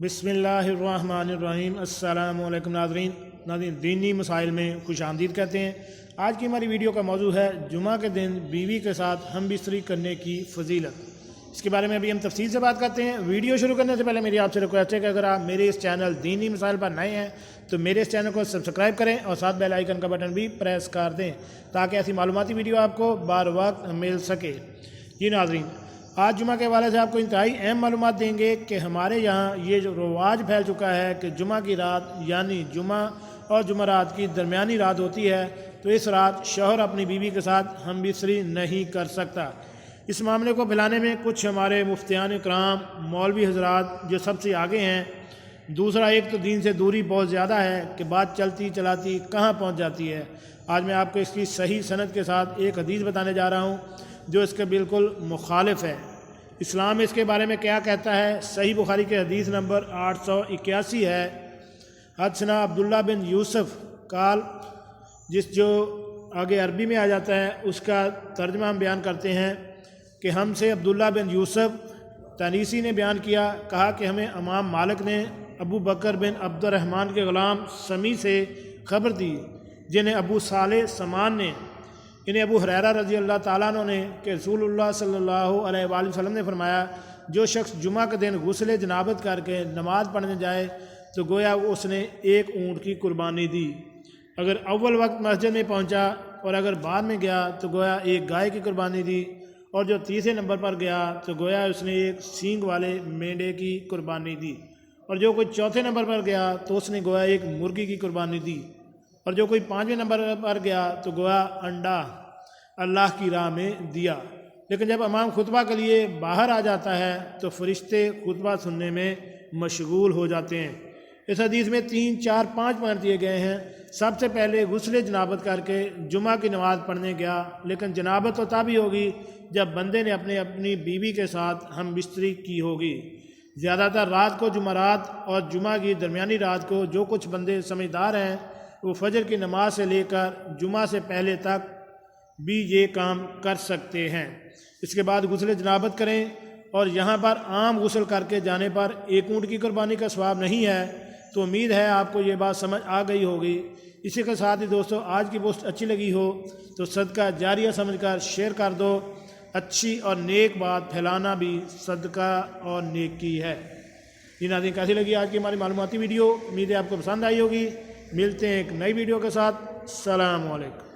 بسم اللہ الرحمن الرحیم۔ السلام علیکم ناظرین دینی مسائل میں خوش آمدید کہتے ہیں۔ آج کی ہماری ویڈیو کا موضوع ہے جمعہ کے دن بیوی کے ساتھ ہم بستری کرنے کی فضیلت۔ اس کے بارے میں ابھی ہم تفصیل سے بات کرتے ہیں۔ ویڈیو شروع کرنے سے پہلے میری آپ سے ریکویسٹ ہے کہ اگر آپ میرے اس چینل دینی مسائل پر نئے ہیں تو میرے اس چینل کو سبسکرائب کریں اور ساتھ بیل آئیکن کا بٹن بھی پریس کر دیں تاکہ ایسی معلوماتی ویڈیو آپ کو بار وقت مل سکے۔ جی ناظرین، آج جمعہ کے حوالے سے آپ کو انتہائی اہم معلومات دیں گے کہ ہمارے یہاں یہ جو رواج پھیل چکا ہے کہ جمعہ کی رات یعنی جمعہ اور جمعرات کی درمیانی رات ہوتی ہے تو اس رات شوہر اپنی بیوی کے ساتھ ہم بستری نہیں کر سکتا۔ اس معاملے کو پھیلانے میں کچھ ہمارے مفتیان کرام مولوی حضرات جو سب سے آگے ہیں۔ دوسرا، ایک تو دین سے دوری بہت زیادہ ہے کہ بات چلتی چلاتی کہاں پہنچ جاتی ہے۔ آج میں آپ کو اس کی صحیح سند کے ساتھ ایک حدیث بتانے جا رہا ہوں جو اس کے بالکل مخالف ہے۔ اسلام اس کے بارے میں کیا کہتا ہے؟ صحیح بخاری کے حدیث نمبر 881 ہے۔ حدثنا عبداللہ بن یوسف قال، جو آگے عربی میں آ جاتا ہے اس کا ترجمہ ہم بیان کرتے ہیں کہ ہم سے عبداللہ بن یوسف تنیسی نے بیان کیا، کہا کہ ہمیں امام مالک نے ابو بکر بن عبد الرحمن کے غلام سمی سے خبر دی جنہیں ابو صالح سمان نے، انہیں ابو ہریرہ رضی اللہ تعالیٰ عنہ نے، کہ رسول اللہ صلی اللہ علیہ وآلہ وسلم نے فرمایا جو شخص جمعہ کے دن غسل جنابت کر کے نماز پڑھنے جائے تو گویا اس نے ایک اونٹ کی قربانی دی۔ اگر اول وقت مسجد میں پہنچا اور اگر بعد میں گیا تو گویا ایک گائے کی قربانی دی، اور جو تیسرے نمبر پر گیا تو گویا اس نے ایک سینگ والے مینڈے کی قربانی دی، اور جو کوئی چوتھے نمبر پر گیا تو اس نے گویا ایک مرغی کی قربانی دی، اور جو کوئی پانچویں نمبر پر گیا تو گویا انڈا اللہ کی راہ میں دیا۔ لیکن جب امام خطبہ کے لیے باہر آ جاتا ہے تو فرشتے خطبہ سننے میں مشغول ہو جاتے ہیں۔ اس حدیث میں 3، 4، 5 پوائنٹ دیے گئے ہیں۔ سب سے پہلے غسل جنابت کر کے جمعہ کی نماز پڑھنے گیا، لیکن جنابت تو تب ہی ہوگی جب بندے نے اپنی بیوی کے ساتھ ہم بستری کی ہوگی۔ زیادہ تر رات کو جمعرات اور جمعہ کی درمیانی رات کو جو کچھ بندے سمجھدار ہیں وہ فجر کی نماز سے لے کر جمعہ سے پہلے تک بھی یہ کام کر سکتے ہیں۔ اس کے بعد غسل جنابت کریں، اور یہاں پر عام غسل کر کے جانے پر ایک اونٹ کی قربانی کا ثواب نہیں ہے۔ تو امید ہے آپ کو یہ بات سمجھ آ گئی ہوگی۔ اسی کے ساتھ ہی دوستو، آج کی پوسٹ اچھی لگی ہو تو صدقہ جاریہ سمجھ کر شیئر کر دو۔ اچھی اور نیک بات پھیلانا بھی صدقہ اور نیکی ہے۔ یہ ناظرین، کیسی لگی آج کی ہماری معلوماتی ویڈیو؟ امید ہے آپ کو پسند آئی ہوگی۔ ملتے ہیں ایک نئی ویڈیو کے ساتھ۔ السلام علیکم۔